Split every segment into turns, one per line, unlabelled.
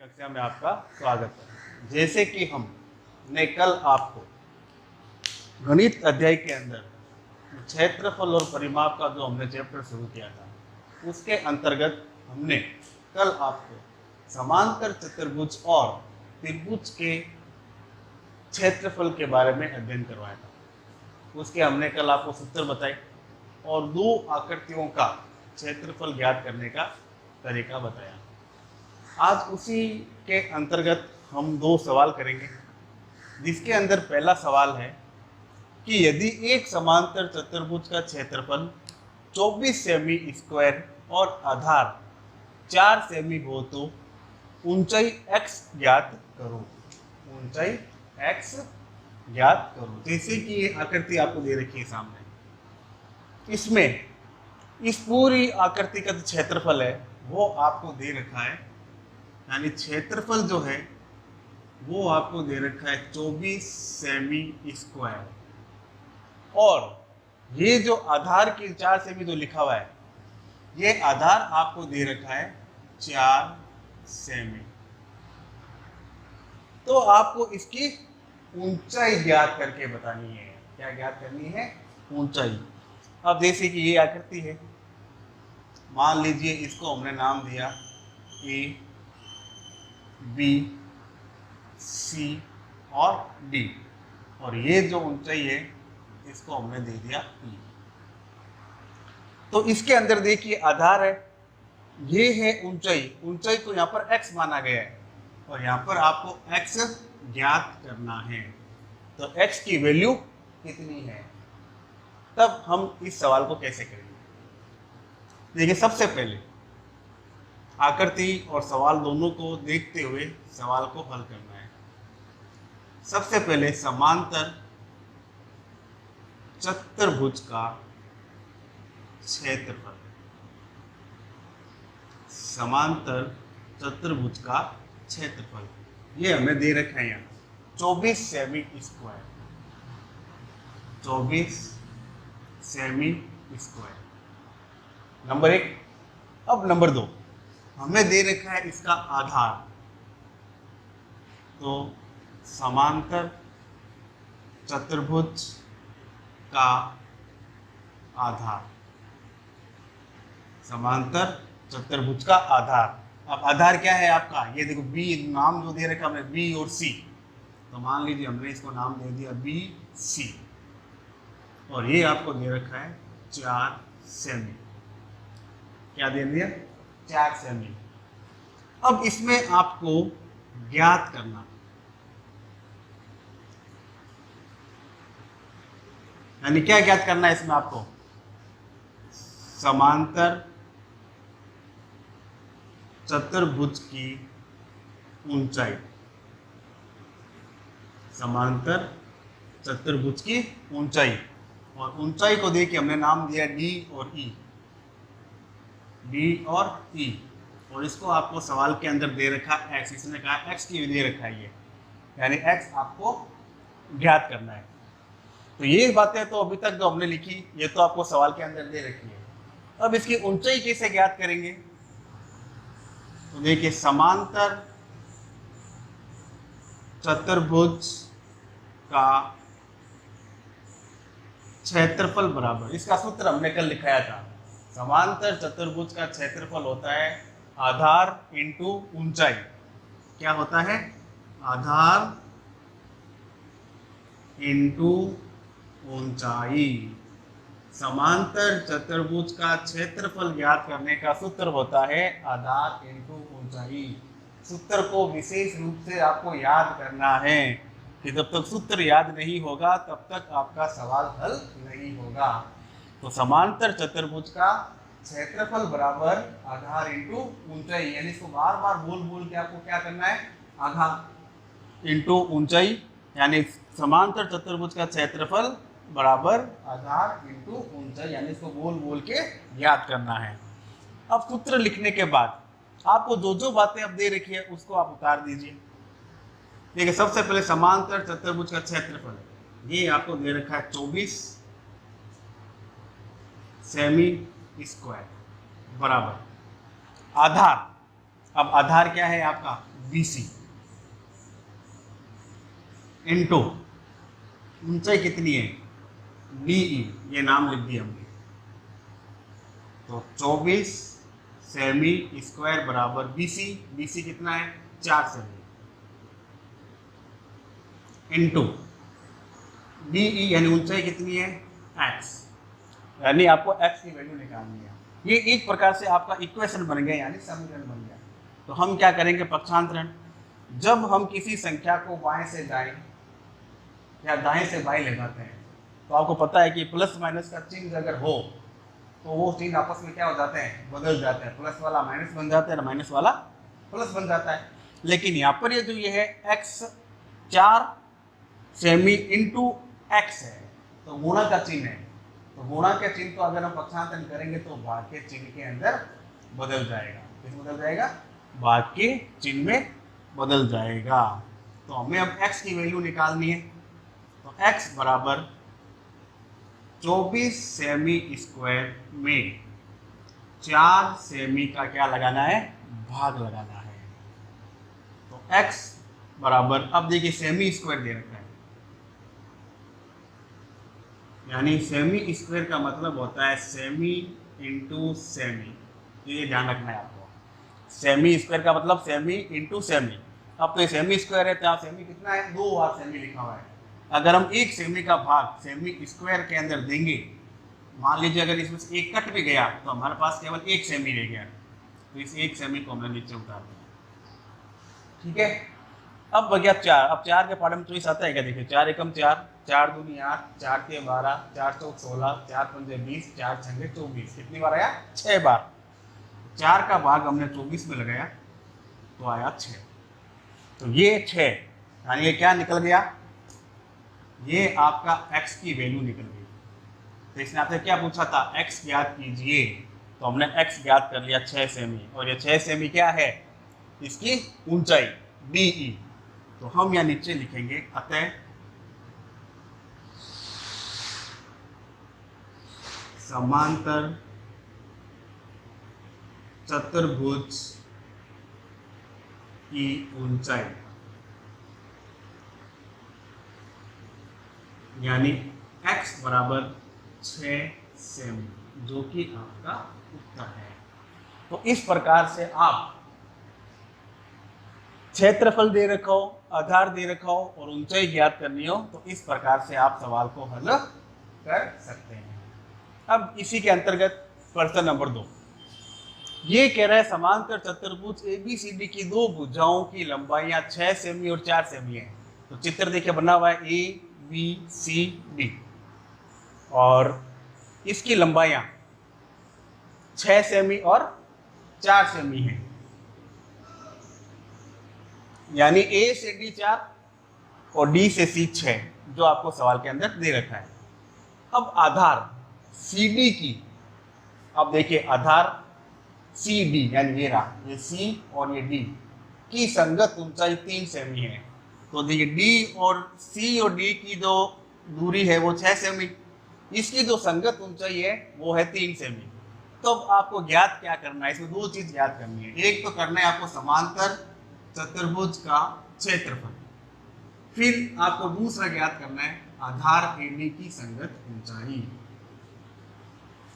कक्षा में आपका स्वागत है। जैसे कि हमने कल आपको गणित अध्याय के अंदर क्षेत्रफल और परिमाप का जो हमने चैप्टर शुरू किया था, उसके अंतर्गत हमने कल आपको समांतर चतुर्भुज और त्रिभुज के क्षेत्रफल के बारे में अध्ययन करवाया था। उसके हमने कल आपको सूत्र बताए और दो आकृतियों का क्षेत्रफल ज्ञात करने का तरीका बताया। आज उसी के अंतर्गत हम दो सवाल करेंगे, जिसके अंदर पहला सवाल है कि यदि एक समांतर चतुर्भुज का क्षेत्रफल 24 सेमी स्क्वायर और आधार 4 सेमी हो तो ऊंचाई x ज्ञात करो। ऊंचाई x ज्ञात करो। जैसे कि ये आकृति आपको दे रखी है सामने, इसमें इस पूरी आकृति का जो क्षेत्रफल है वो आपको दे रखा है, यानी क्षेत्रफल जो है वो आपको दे रखा है 24 सेमी स्क्वायर, और ये जो आधार की 4 सेमी जो लिखा हुआ है, ये आधार आपको दे रखा है 4 सेमी। तो आपको इसकी ऊंचाई ज्ञात करके बतानी है। क्या ज्ञात करनी है? ऊंचाई। अब जैसे कि ये आकृति है, मान लीजिए इसको हमने नाम दिया ए, बी, सी और डी, और ये जो ऊंचाई है इसको हमने दे दिया ई। तो इसके अंदर देखिए आधार है, ये है ऊंचाई। ऊंचाई को यहाँ पर x माना गया है और यहाँ पर आपको x ज्ञात करना है। तो x की वैल्यू कितनी है? तब हम इस सवाल को कैसे करेंगे? देखिए, सबसे पहले आकृति और सवाल दोनों को देखते हुए सवाल को हल करना है। सबसे पहले समांतर चतुर्भुज का क्षेत्रफल, समांतर चतुर्भुज का क्षेत्रफल ये हमें दे रखा है यहाँ 24 semi square. 24 semi square number एक। अब नंबर दो, हमें दे रखा है इसका आधार। तो समांतर चतुर्भुज का आधार, समांतर चतुर्भुज का आधार। अब आधार क्या है आपका? ये देखो, बी नाम जो दे रखा हमने, बी और सी। तो मान लीजिए हमने इसको नाम दे दिया बी सी, और ये आपको दे रखा है 4 सेमी। क्या दे दिया? 4 सेमी। अब इसमें आपको ज्ञात करना, यानी क्या ज्ञात करना है इसमें आपको? समांतर चतुर्भुज की ऊंचाई। समांतर चतुर्भुज की ऊंचाई, और ऊंचाई को देखिए हमने नाम दिया डी और ई, डी और ई, और इसको आपको सवाल के अंदर दे रखा x। इसने कहा x की दे रखा है ये, यानी x आपको ज्ञात करना है। तो ये बातें तो अभी तक जो हमने लिखी ये तो आपको सवाल के अंदर दे रखी है। अब इसकी ऊंचाई कैसे ज्ञात करेंगे? तो देखिए, समांतर चतुर्भुज का क्षेत्रफल बराबर, इसका सूत्र हमने कल लिखाया था। समांतर चतुर्भुज का क्षेत्रफल होता है आधार इंटू ऊंचाई। क्या होता है? आधार इंटू ऊंचाई। समांतर चतुर्भुज का क्षेत्रफल ज्ञात करने का सूत्र होता है आधार इंटू ऊंचाई। सूत्र को विशेष रूप से आपको याद करना है, कि जब तक सूत्र याद नहीं होगा तब तक आपका सवाल हल नहीं होगा। तो समांतर चतुर्भुज का क्षेत्रफल बराबर आधार इंटू ऊंचाई, यानी इसको बार बार बोल बोल के आपको क्या करना है? आधार इंटू ऊंचाई, यानी समांतर चतुर्भुज का क्षेत्रफल बराबर आधार इंटू ऊंचाई, यानी इसको बोल बोल के याद करना है। अब सूत्र लिखने के बाद आपको जो जो बातें अब दे रखी है उसको आप उतार दीजिए। देखिए, सबसे पहले समांतर चतुर्भुज का क्षेत्रफल, ये आपको दे रखा है 24 सेमी स्क्वायर बराबर आधार। अब आधार क्या है आपका? BC इंटू ऊंचाई कितनी है DE, ये नाम लिख दिया हमने। तो 24 सेमी स्क्वायर बराबर BC कितना है 4 सेमी इंटू DE यानी ऊंचाई कितनी है x, यानी आपको x की वैल्यू निकालनी है। ये एक प्रकार से आपका इक्वेशन बन गया, यानी समीकरण बन गया। तो हम क्या करेंगे पक्षांतरण, जब हम किसी संख्या को बाएं से दाएं या दाएं से बाएं ले जाते हैं तो आपको पता है कि प्लस माइनस का चिन्ह अगर हो तो वो चिन्ह आपस में क्या हो जाते हैं बदल जाते हैं, प्लस वाला माइनस बन जाता है और माइनस वाला प्लस बन जाता है। लेकिन यहाँ पर ये जो ये है x 4 सेमी इंटू एक्स है तो गुणा का चिन्ह है, तो गुणा के चिन्ह को अगर हम पक्षांतरण करेंगे तो भाग के चिन्ह के अंदर बदल जाएगा। किस बदल जाएगा भाग के चिन्ह में बदल जाएगा। तो हमें अब x की वैल्यू निकालनी है। तो x बराबर 24 सेमी स्क्वायर में 4 सेमी का क्या लगाना है भाग लगाना है। तो x बराबर, अब देखिए सेमी स्क्वायर दे रखा है, यानी सेमी स्क्वायर का मतलब होता है सेमी इंटू सेमी, ये ध्यान रखना है आपको। सेमी स्क्वायर का मतलब सेमी इंटू सेमी। अब तो ये सेमी स्क्वायर है तो यहाँ सेमी कितना है 2 बार सेमी लिखा हुआ है। अगर हम एक सेमी का भाग सेमी स्क्वायर के अंदर देंगे, मान लीजिए अगर इसमें से एक कट भी गया तो हमारे पास केवल एक सेमी रह गया, तो इस एक सेमी को हमने नीचे उतार दिया। ठीक है, अब बच गया 4। अब 4 के पार्ट में चॉइस आता है क्या, देखिए 4 एकम 4, 4 दूनी 8, 4 के 12, 4 चौक 16, 4 पंजे 20, 4 छंगे 24। कितनी बार आया 6 बार। 4 का भाग हमने 24 में लगाया तो आया 6। तो ये 6 यानी ये क्या निकल गया, ये आपका x की वैल्यू निकल गई। तो इसने आपसे क्या पूछा था x ज्ञात कीजिए, तो हमने x ज्ञात कर लिया 6 सेमी, और ये 6 सेमी क्या है इसकी ऊंचाई DE। तो हम यहाँ नीचे लिखेंगे अतः समांतर चतुर्भुज की ऊंचाई यानी x बराबर 6 सेमी, जो कि आपका उत्तर है। तो इस प्रकार से आप क्षेत्रफल दे रखा हो, आधार दे रखा हो और ऊंचाई ज्ञात करनी हो तो इस प्रकार से आप सवाल को हल कर सकते हैं। अब इसी के अंतर्गत प्रश्न नंबर 2 ये कह रहा है समांतर चतुर्भुज ABCD की दो भुजाओं की लंबाइयां 6 सेमी और 4 सेमी है। तो चित्र देखिए बना हुआ है ABCD और इसकी लंबाइयां 6 सेमी और 4 सेमी है, यानी A से D 4 और D से C 6 जो आपको सवाल के अंदर दे रखा है। अब आधार CD की, अब देखिए आधार CD यानी ये रहा, ये C और ये D की संगत ऊंचाई 3 सेमी है। तो देखिए D और C और D की जो दूरी है वो 6 सेमी, इसकी जो संगत ऊंचाई है वो है 3 सेमी। तो अब आपको ज्ञात क्या करना है, इसमें दो चीज ज्ञात करनी है। एक तो करना है आपको समांतर चतुर्भुज का क्षेत्रफल, फिर आपको दूसरा ज्ञात करना है आधार AD की संगत ऊंचाई।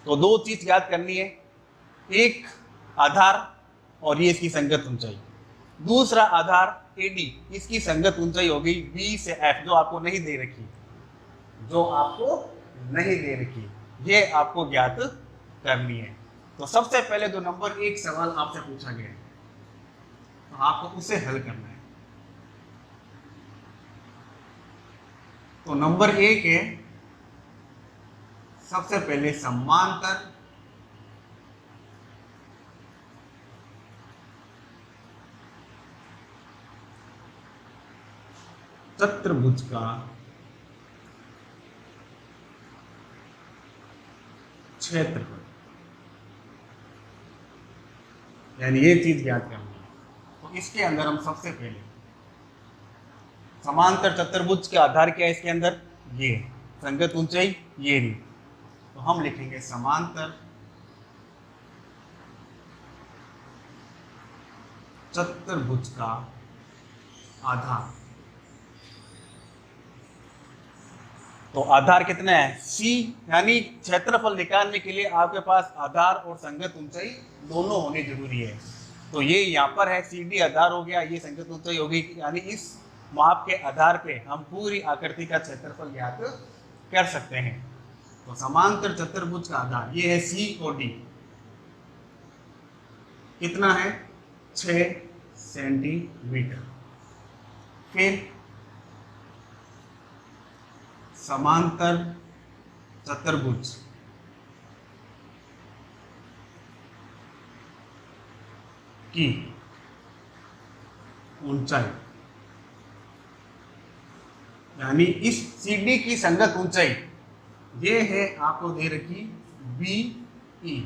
तो दो चीज ज्ञात करनी है, एक आधार और ये इसकी संगत ऊंचाई, दूसरा आधार AD, इसकी संगत ऊंचाई होगी B से F जो आपको नहीं दे रखी, जो आपको नहीं दे रखी, ये आपको ज्ञात करनी है। तो सबसे पहले जो नंबर 1 सवाल आपसे पूछा गया है तो आपको उसे हल करना है। तो नंबर 1 है सबसे पहले समांतर चतुर्भुज का क्षेत्रफल, यानी ये चीज ज्ञात करनी है। तो इसके अंदर हम सबसे पहले समांतर चतुर्भुज के आधार क्या है, इसके अंदर ये संगत ऊंचाई ये रही, तो हम लिखेंगे समांतर चतुर्भुज का आधार। तो आधार कितना है C, यानी क्षेत्रफल निकालने के लिए आपके पास आधार और संगत ऊंचाई दोनों होनी जरूरी है। तो ये यहाँ पर है CD आधार हो गया, ये संगत ऊंचाई होगी, यानी इस माप के आधार पे हम पूरी आकृति का क्षेत्रफल ज्ञात कर सकते हैं। तो समांतर चतुर्भुज का आधार ये है C और D, कितना है 6 सेंटीमीटर। फिर समांतर चतुर्भुज की ऊंचाई, यानी इस CD की संगत ऊंचाई ये है आपको दे रखी BE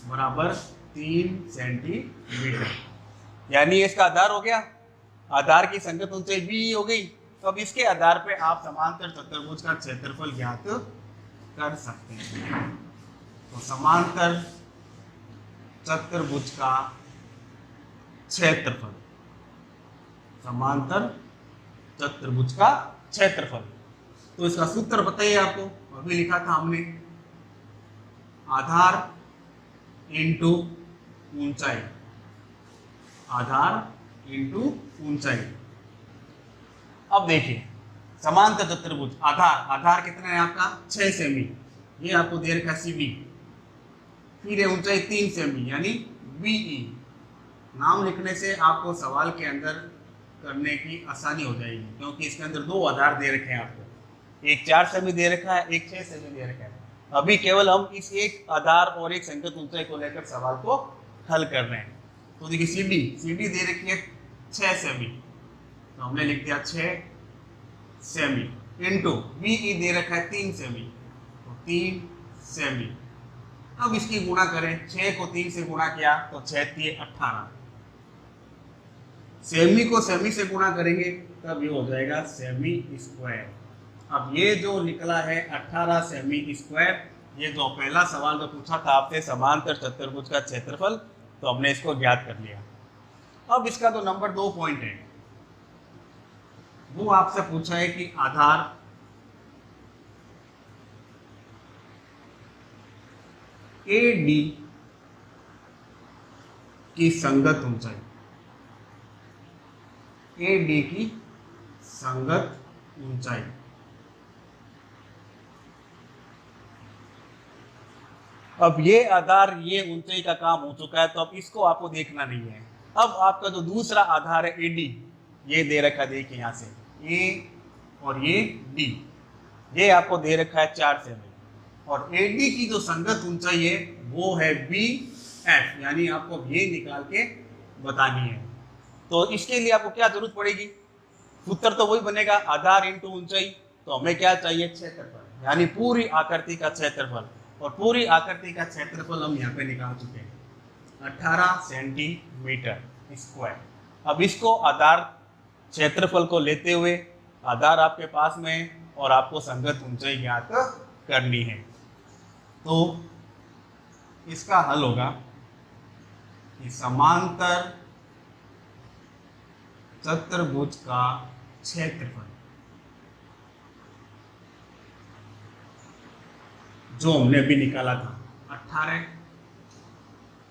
बराबर 3 सेंटीमीटर, यानी इसका आधार हो गया, आधार की संगत ऊंचाई BE हो गई। तो अब इसके आधार पे आप समांतर चतुर्भुज का क्षेत्रफल ज्ञात कर सकते हैं। तो समांतर चतुर्भुज का क्षेत्रफल, समांतर चतुर्भुज का क्षेत्रफल, तो इसका सूत्र बताइए आपको, अभी लिखा था हमने, आधार इंटू ऊंचाई, आधार इंटू ऊंचाई। अब देखिए समांतर चतुर्भुज आधार, आधार कितना है आपका 6 सेमी, ये आपको दे रखा है CD, फिर है ऊंचाई 3 सेमी यानी BE। नाम लिखने से आपको सवाल के अंदर करने की आसानी हो जाएगी, क्योंकि इसके अंदर दो आधार दे रखे हैं आपको, एक 4 सेमी दे रखा है, एक 6 सेमी दे रखा है। अभी केवल हम इस एक आधार और एक संगत ऊंचाई को लेकर सवाल को हल कर रहे हैं। तो देखिए CD दे रखी है 6 सेमी, तो हमने लिख दिया 6 सेमी इंटू BE दे रखा है 3 सेमी, तो 3 सेमी। अब इसकी गुणा करें, 6 को 3 से गुणा किया तो 6 3 18, सेमी को सेमी से गुणा करेंगे तब ये हो जाएगा सेमी स्क्वायर। अब ये जो निकला है 18 सेमी स्क्वायर, ये जो पहला सवाल जो पूछा था आपसे समांतर चतुर्भुज का क्षेत्रफल, तो हमने इसको ज्ञात कर लिया। अब इसका तो नंबर 2 पॉइंट है, वो आपसे पूछा है कि आधार AD की संगत ऊंचाई, AD की संगत ऊंचाई। अब ये आधार ये ऊंचाई का काम हो चुका है, तो अब इसको आपको देखना नहीं है। अब आपका जो दूसरा आधार है AD, ये दे रखा है, देखिए यहाँ से A और ये D, ये आपको दे रखा है 4 सेमी, और AD की जो संगत ऊंचाई है वो है BF, यानी आपको ये निकाल के बतानी है। तो इसके लिए आपको क्या जरूरत पड़ेगी, सूत्र तो वही बनेगा, आधार इंटू ऊंचाई। तो हमें क्या चाहिए, क्षेत्रफल, यानी पूरी आकृति का क्षेत्रफल, और पूरी आकृति का क्षेत्रफल हम यहाँ पे निकाल चुके हैं 18 सेंटीमीटर स्क्वायर। अब इसको आधार क्षेत्रफल को लेते हुए, आधार आपके पास में और आपको संगत ऊंचाई ज्ञात करनी है, तो इसका हल होगा कि समांतर चतुर्भुज का क्षेत्रफल जो हमने अभी निकाला था 18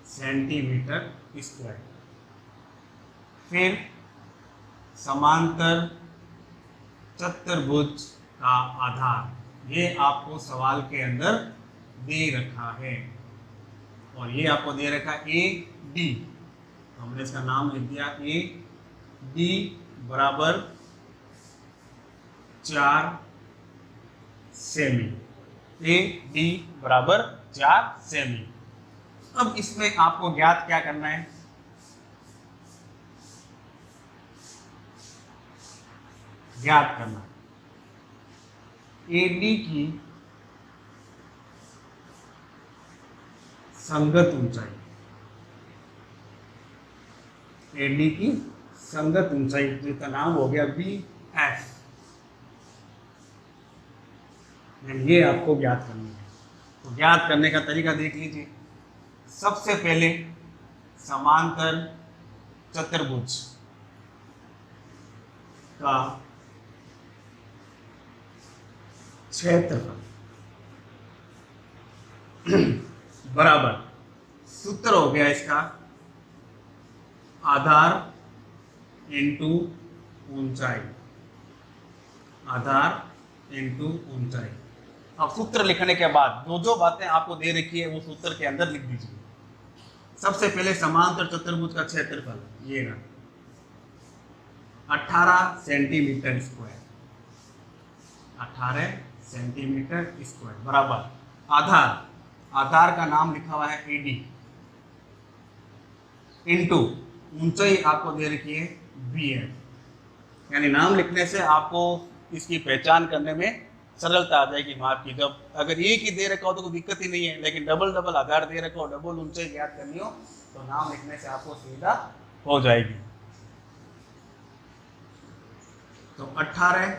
सेंटीमीटर स्क्वायर, फिर समांतर चतुर्भुज का आधार, ये आपको सवाल के अंदर दे रखा है, और ये आपको दे रखा है AD, तो हमने इसका नाम लिख दिया AD बराबर 4 सेमी, AD बराबर 4 सेमी। अब इसमें आपको ज्ञात क्या करना है, ज्ञात करना AD की संगत ऊंचाई, AD की संगत ऊंचाई जिसका नाम हो गया BF, ये आपको ज्ञात करनी है। तो ज्ञात करने का तरीका देख लीजिए। सबसे पहले समांतर चतुर्भुज का क्षेत्रफल बराबर, सूत्र हो गया इसका आधार इंटू ऊंचाई, आधार इंटू ऊंचाई। अब सूत्र लिखने के बाद जो बातें आपको दे रखी है वो सूत्र के अंदर लिख दीजिए। सबसे पहले समांतर चतुर्भुज का क्षेत्रफल ये रहा 18 सेंटीमीटर स्क्वायर, 18 सेंटीमीटर स्क्वायर बराबर आधार, आधार का नाम लिखा हुआ है एडी, इंटू ऊंचाई आपको दे रखी है बीएफ। यानी नाम लिखने से आपको इसकी पहचान करने में सरलता आ जाएगी माप की। जब अगर एक ही दे रखा हो तो कोई दिक्कत ही नहीं है, लेकिन डबल डबल आधार दे रखा हो, डबल ऊंचाई ज्ञात करनी हो तो नाम लिखने से आपको सुविधा हो जाएगी। तो 18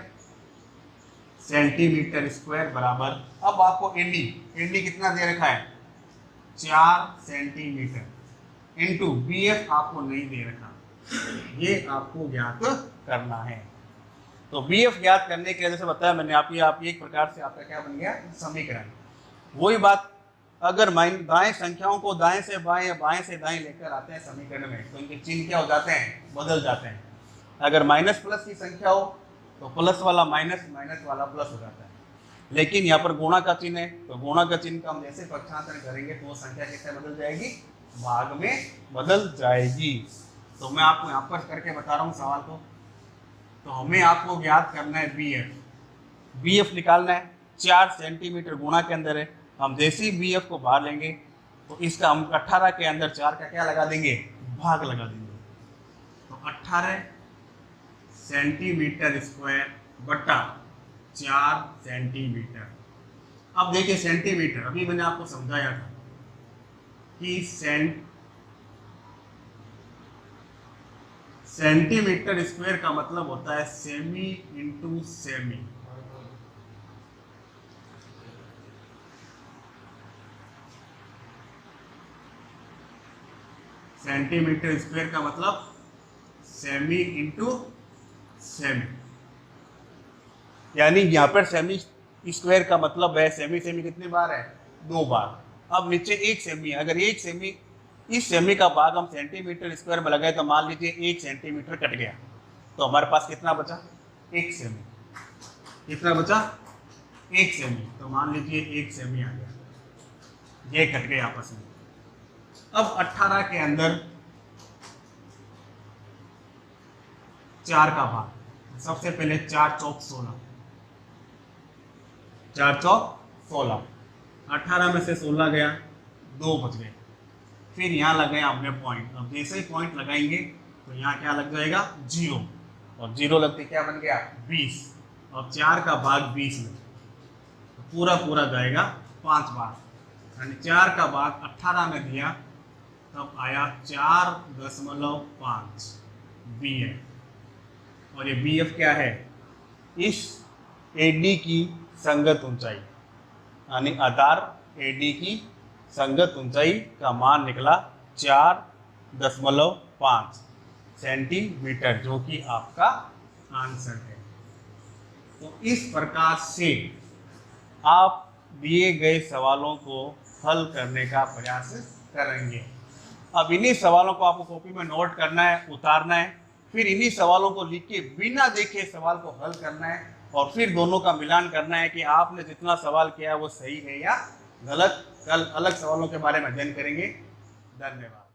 सेंटीमीटर स्क्वायर बराबर, अब आपको एडी, एडी कितना दे रखा है 4 सेंटीमीटर, इंटू बीएफ आपको नहीं दे रखा, ये आपको ज्ञात करना है। तो बीएफ ज्ञात करने के लिए जैसे बताया मैंने आप एक प्रकार से आपका क्या बन गया समीकरण। वही बात अगर दाएं संख्याओं को दाएं से बाएं या बाएं से दाएं लेकर आते हैं समीकरण में तो इनके चिन्ह क्या हो जाते हैं, बदल जाते हैं। अगर माइनस प्लस की संख्या हो तो प्लस वाला माइनस, माइनस वाला प्लस हो जाता है। लेकिन यहाँ पर गुणा का चिन्ह है तो गुणा का चिन्ह का हम जैसे पक्षांतर करेंगे तो वो संख्या किससे बदल जाएगी, भाग में बदल जाएगी। तो मैं आपको यहाँ पर करके बता रहा हूँ सवाल को। तो हमें आपको ज्ञात करना है बीएफ, बीएफ निकालना है 4 सेंटीमीटर गुणा के अंदर है। हम जैसे ही बीएफ को बाहर लेंगे तो इसका हम 18 के अंदर 4 का क्या लगा देंगे, भाग लगा देंगे। तो 18 सेंटीमीटर स्क्वायर बटा 4 सेंटीमीटर। अब देखिए सेंटीमीटर, अभी मैंने आपको समझाया था कि सेंटीमीटर स्क्वायर का मतलब होता है semi into semi. Centimetre square का मतलब सेमी इंटू सेमी, यानी यहां पर सेमी स्क्वायर का मतलब है सेमी, सेमी कितनी बार है 2 बार। अब नीचे 1 सेमी, अगर 1 सेमी, इस सेमी का भाग हम सेंटीमीटर स्क्वायर में लगाए तो मान लीजिए 1 सेंटीमीटर कट गया तो हमारे पास कितना बचा 1 सेमी। कितना बचा 1 सेमी, तो मान लीजिए 1 सेमी आ गया, ये कट गए आपस में। अब 18 के अंदर 4 का भाग, सबसे पहले 4 चौक 16, 4 चौक 16, 18 में से 16 गया, 2 बच गए। फिर यहाँ लगाया हमने पॉइंट। अब जैसे ही पॉइंट लगाएंगे तो यहाँ क्या लग जाएगा 0, और 0 लगते क्या बन गया 20, और 4 का भाग 20 में तो पूरा पूरा जाएगा 5 बार, यानी 4 का भाग 18 में दिया तब आया 4.5 BF। और ये BF क्या है, इस AD की संगत ऊंचाई, यानी आधार AD की संगत ऊंचाई का मान निकला 4.5 सेंटीमीटर, जो कि आपका आंसर है। तो इस प्रकार से आप दिए गए सवालों को हल करने का प्रयास करेंगे। अब इन्हीं सवालों को आपको कॉपी में नोट करना है, उतारना है, फिर इन्हीं सवालों को लिख के बिना देखे सवाल को हल करना है, और फिर दोनों का मिलान करना है कि आपने जितना सवाल किया है वो सही है या गलत। कल अलग सवालों के बारे में अध्ययन करेंगे। धन्यवाद।